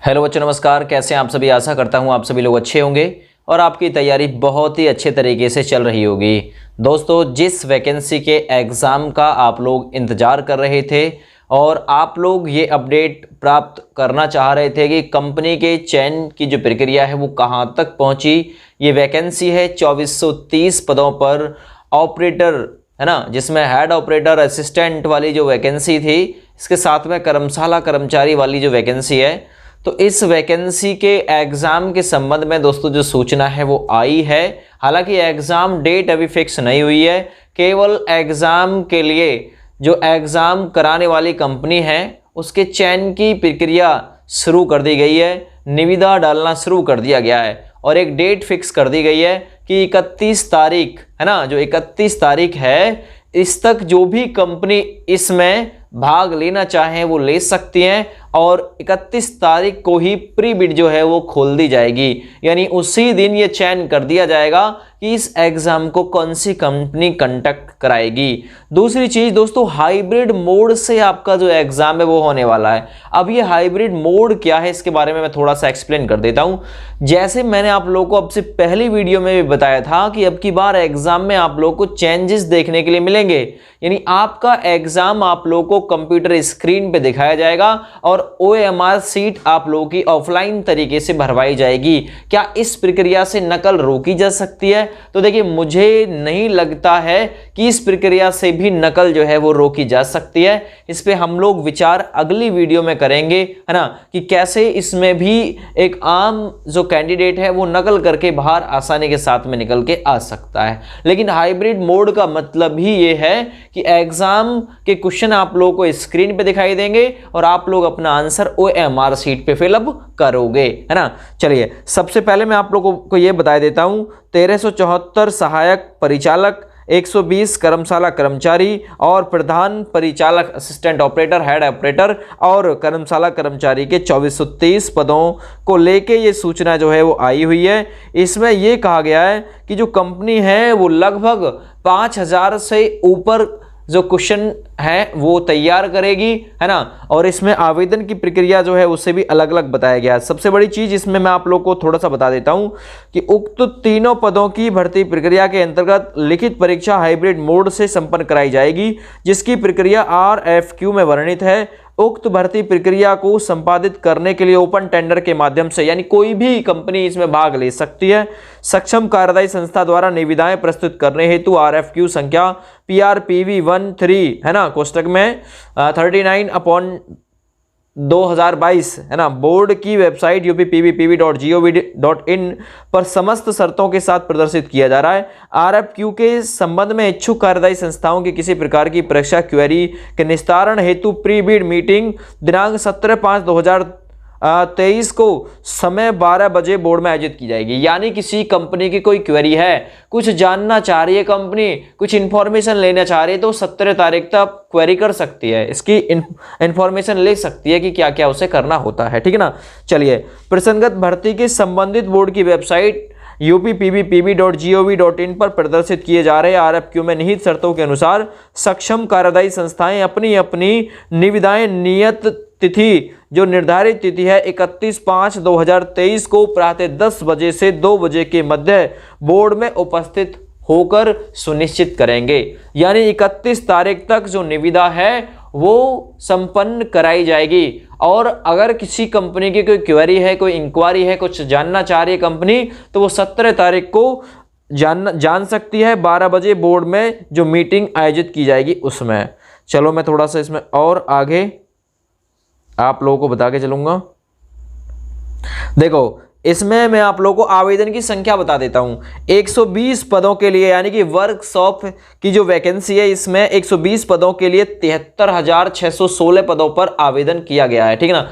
Hello बच्चों, नमस्कार। कैसे हैं आप सभी। आशा करता हूं आप सभी लोग अच्छे होंगे और आपकी तैयारी बहुत ही अच्छे तरीके से चल रही होगी। दोस्तों, जिस वैकेंसी के एग्ज़ाम का आप लोग इंतज़ार कर रहे थे और आप लोग ये अपडेट प्राप्त करना चाह रहे थे कि कंपनी के चयन की जो प्रक्रिया है वो कहां तक पहुंची। ये वैकेंसी है 2430 पदों पर ऑपरेटर, है ना, जिसमें हेड ऑपरेटर, असिस्टेंट वाली जो वैकेंसी थी, इसके साथ में कर्मशाला कर्मचारी वाली जो वैकेंसी है। तो इस वैकेंसी के एग्ज़ाम के संबंध में दोस्तों जो सूचना है वो आई है। हालांकि एग्ज़ाम डेट अभी फिक्स नहीं हुई है। केवल एग्ज़ाम के लिए जो एग्ज़ाम कराने वाली कंपनी है उसके चयन की प्रक्रिया शुरू कर दी गई है, निविदा डालना शुरू कर दिया गया है और एक डेट फिक्स कर दी गई है कि 31 तारीख, है ना, जो 31 तारीख है, इस तक जो भी कंपनी इसमें भाग लेना चाहे वो ले सकती हैं और 31 तारीख को ही प्री बिड जो है वो खोल दी जाएगी। यानी उसी दिन ये चयन कर दिया जाएगा कि इस एग्ज़ाम को कौन सी कंपनी कंडक्ट कराएगी। दूसरी चीज़ दोस्तों, हाइब्रिड मोड से आपका जो एग्ज़ाम है वो होने वाला है। अब ये हाइब्रिड मोड क्या है इसके बारे में मैं थोड़ा सा एक्सप्लेन कर देता हूँ। जैसे मैंने आप लोगों को अब से पहली वीडियो में भी बताया था कि अब की बार एग्ज़ाम में आप लोगों को चेंजेस देखने के लिए मिलेंगे। यानी आपका एग्ज़ाम आप लोगों को कंप्यूटर स्क्रीन पे दिखाया जाएगा और OMR सीट आप लोगों की ऑफलाइन तरीके से भरवाई जाएगी। क्या इस प्रक्रिया से नकल रोकी जा सकती है? तो देखिए, मुझे नहीं लगता है कि इस प्रक्रिया से भी नकल जो है वो रोकी जा सकती है। इस पे हम लोग विचार अगली वीडियो में करेंगे, है ना, कि कैसे इसमें भी एक आम जो कैंडिडेट है वो नकल करके बाहर आसानी के साथ में निकल के आ सकता है। लेकिन हाइब्रिड मोड का मतलब ही ये है कि एग्जाम के क्वेश्चन आप लोगों को स्क्रीन पे दिखाई देंगे और आप लोग अपना आंसर OMR सीट पे फिलअप करोगे, है ना। चलिए, सबसे पहले मैं आप लोगों को ये बता देता हूं, 1374 सहायक परिचालक, 120 कर्मशाला कर्मचारी और प्रधान परिचालक, असिस्टेंट ऑपरेटर, हेड ऑपरेटर और कर्मशाला कर्मचारी के 2430 पदों को लेके ये सूचना जो है वो आई हुई है। इसमें ये कहा गया है कि जो कंपनी है वो लगभग 5000 से ऊपर जो क्वेश्चन है वो तैयार करेगी, है ना। और इसमें आवेदन की प्रक्रिया जो है उससे भी अलग अलग बताया गया है। सबसे बड़ी चीज इसमें मैं आप लोग को थोड़ा सा बता देता हूं कि उक्त तीनों पदों की भर्ती प्रक्रिया के अंतर्गत लिखित परीक्षा हाइब्रिड मोड से संपन्न कराई जाएगी, जिसकी प्रक्रिया RFQ में वर्णित है। उक्त भर्ती प्रक्रिया को संपादित करने के लिए ओपन टेंडर के माध्यम से, यानी कोई भी कंपनी इसमें भाग ले सकती है, सक्षम कार्यदायी संस्था द्वारा निविदाएं प्रस्तुत करने हेतु RFQ संख्या PRPV13, है ना, कोष्टक में 39/2022, है ना, बोर्ड की वेबसाइट uppbpv.gov.in पर समस्त शर्तों के साथ प्रदर्शित किया जा रहा है। RFQ के संबंध में इच्छुक कार्यदायी संस्थाओं की किसी प्रकार की परीक्षा क्वेरी के निस्तारण हेतु प्री बिड मीटिंग दिनांक 17/5/2023 को समय 12 बजे बोर्ड में आयोजित की जाएगी। यानी किसी कंपनी की कोई क्वेरी है, कुछ जानना चाह रही है कंपनी, कुछ इंफॉर्मेशन लेना चाह रही है, तो 17 तारीख तक क्वेरी कर सकती है, इसकी इंफॉर्मेशन ले सकती है कि क्या क्या उसे करना होता है, ठीक है ना। चलिए, प्रसंगत भर्ती के संबंधित बोर्ड की वेबसाइट uppbpv.gov.in पर प्रदर्शित किए जा रहे RFQ में निहित शर्तों के अनुसार सक्षम कार्यदायी संस्थाएं अपनी अपनी निविदाएं नियत तिथि, जो निर्धारित तिथि है 31/5/2023 को प्रातः 10 बजे से 2 बजे के मध्य बोर्ड में उपस्थित होकर सुनिश्चित करेंगे। यानी 31 तारीख तक जो निविदा है वो संपन्न कराई जाएगी। और अगर किसी कंपनी की कोई क्वेरी है, कोई इंक्वायरी है, कुछ जानना चाह रही है कंपनी, तो वो 17 तारीख को जान सकती है 12 बजे बोर्ड में जो मीटिंग आयोजित की जाएगी उसमें। चलो, मैं थोड़ा सा इसमें और आगे आप लोगों को बता के चलूंगा। देखो, इसमें मैं आप लोगों को आवेदन की संख्या बता देता हूं। 120 पदों के लिए, यानी कि वर्कशॉप की जो वैकेंसी है, इसमें 120 पदों के लिए 73,616 पदों पर आवेदन किया गया है, ठीक है ना।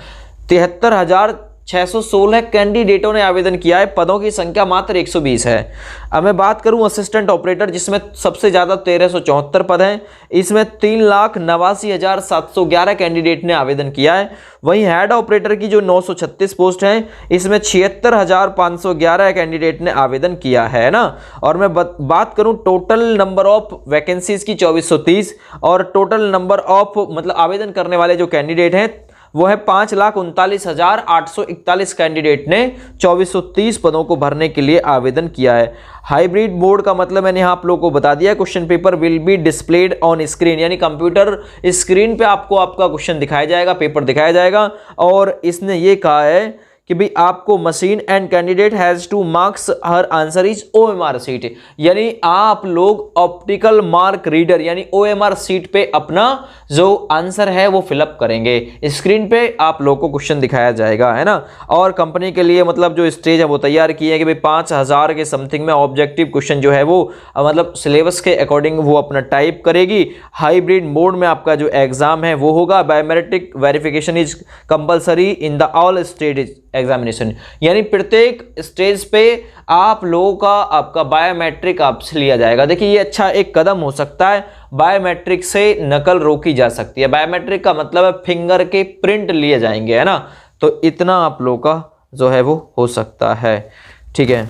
73,616 कैंडिडेटों ने आवेदन किया है, पदों की संख्या मात्र 120 है। अब मैं बात करूं असिस्टेंट ऑपरेटर, जिसमें सबसे ज्यादा 1374 पद हैं, इसमें 3,89,711 कैंडिडेट ने आवेदन किया है। वहीं हेड ऑपरेटर की जो 936 पोस्ट हैं, इसमें 76,511 कैंडिडेट ने आवेदन किया है ना। और मैं बात करूं टोटल नंबर ऑफ वैकेंसीज की 2430 और टोटल नंबर ऑफ मतलब आवेदन करने वाले जो कैंडिडेट हैं वो है 5,39,841 कैंडिडेट ने 2430 पदों को भरने के लिए आवेदन किया है। हाइब्रिड मोड का मतलब मैंने आप लोगों को बता दिया, question paper will be displayed on screen, यानी कंप्यूटर स्क्रीन पे आपको आपका क्वेश्चन दिखाया जाएगा, पेपर दिखाया जाएगा। और इसने ये कहा है कि भाई आपको machine and candidate has two marks her answer is OMR seat, यानी आप लोग ऑप्टिकल मार्क रीडर यानी OMR सीट पे अपना जो आंसर है वो फिलअप करेंगे। स्क्रीन पे आप लोग को क्वेश्चन दिखाया जाएगा, है ना। और कंपनी के लिए मतलब जो स्टेज है वो तैयार की है कि भाई 5000 के समथिंग में ऑब्जेक्टिव क्वेश्चन जो है वो मतलब सिलेबस के अकॉर्डिंग वो अपना टाइप करेगी। हाइब्रिड मोड में आपका जो एग्जाम है वो होगा। Biometric verification is compulsory in the all stage examination, यानी प्रत्येक स्टेज पे आप लोगों का आपका बायोमेट्रिक आपसे लिया जाएगा। देखिए ये अच्छा एक कदम हो सकता है, बायोमेट्रिक से नकल रोकी जा सकती है। बायोमेट्रिक का मतलब है फिंगर के प्रिंट लिए जाएंगे, है ना। तो इतना आप लोगों का जो है वो हो सकता है, ठीक है।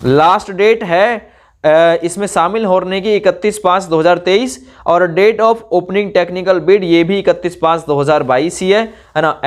लास्ट डेट है इसमें शामिल होने की 31/5/2023 और date of opening technical bid ये भी 31/5/2022 ही है ना।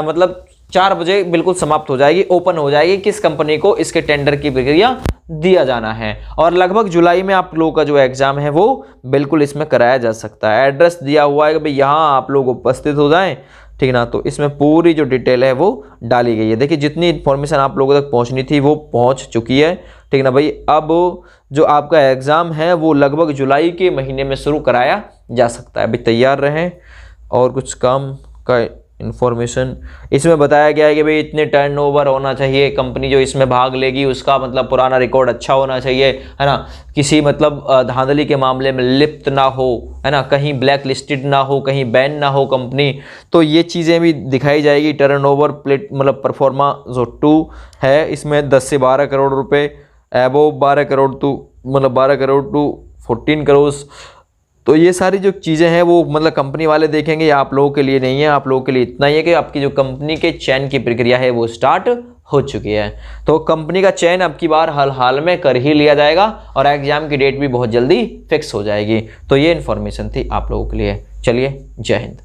मतलब 4 बजे बिल्कुल समाप्त हो जाएगी, ओपन हो जाएगी किस कंपनी को इसके टेंडर की प्रक्रिया दिया जाना है। और लगभग जुलाई में आप लोगों का जो एग्जाम है वो बिल्कुल इसमें कराया जा सकता है। एड्रेस दिया हुआ है कि भाई यहाँ आप लोग उपस्थित हो जाएं, ठीक ना। तो इसमें पूरी जो डिटेल है वो डाली गई है। देखिए जितनी इन्फॉर्मेशन आप लोगों तक पहुँचनी थी वो पहुँच चुकी है, ठीक ना भाई। अब जो आपका एग्ज़ाम है वो लगभग जुलाई के महीने में शुरू कराया जा सकता है। अभी तैयार रहें। और कुछ काम का इन्फॉर्मेशन इसमें बताया गया है कि भाई इतने टर्नओवर होना चाहिए, कंपनी जो इसमें भाग लेगी उसका मतलब पुराना रिकॉर्ड अच्छा होना चाहिए, है ना। किसी मतलब धांधली के मामले में लिप्त ना हो, है ना, कहीं ब्लैक लिस्टेड ना हो, कहीं बैन ना हो कंपनी। तो ये चीज़ें भी दिखाई जाएगी। टर्नओवर प्लेट मतलब परफॉर्मा जो 2 है इसमें 10 से 12 करोड़ रुपए, एबोव 12 करोड़ टू मतलब 12 करोड़ टू 14 करोड़। तो ये सारी जो चीज़ें हैं वो मतलब कंपनी वाले देखेंगे, आप लोगों के लिए नहीं है। आप लोगों के लिए इतना ही है कि आपकी जो कंपनी के चयन की प्रक्रिया है वो स्टार्ट हो चुकी है। तो कंपनी का चयन अब की बार हाल में कर ही लिया जाएगा और एग्जाम की डेट भी बहुत जल्दी फिक्स हो जाएगी। तो ये इन्फॉर्मेशन थी आप लोगों के लिए। चलिए, जय हिंद।